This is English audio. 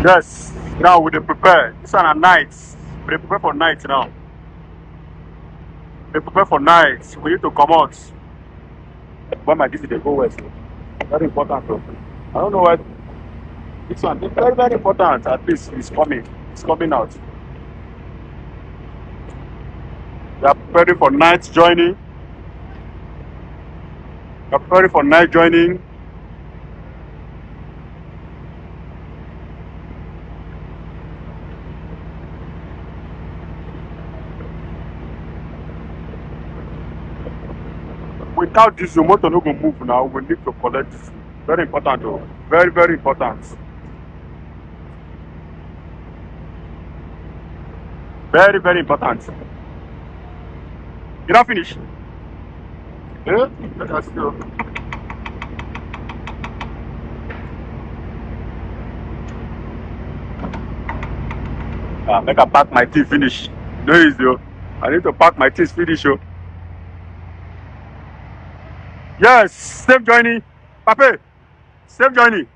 Yes. Now we dey prepare. This one at night. We dey prepare for night now. We dey prepare for night. We need to come out. When my duty they go west. Very important though. I don't know why this one is very, very important. At least it's coming. It's coming out. We are preparing for night joining. We are preparing for night joining. Without this, the motor no go move now. We need to collect this. Very important though. Very, very important. Very, very important. You not finish? Yeah? Let us go. Make I pack my tea finish. No easy, yo. I need to pack my tea finish, yo. Yes, safe journey. Pape, safe journey.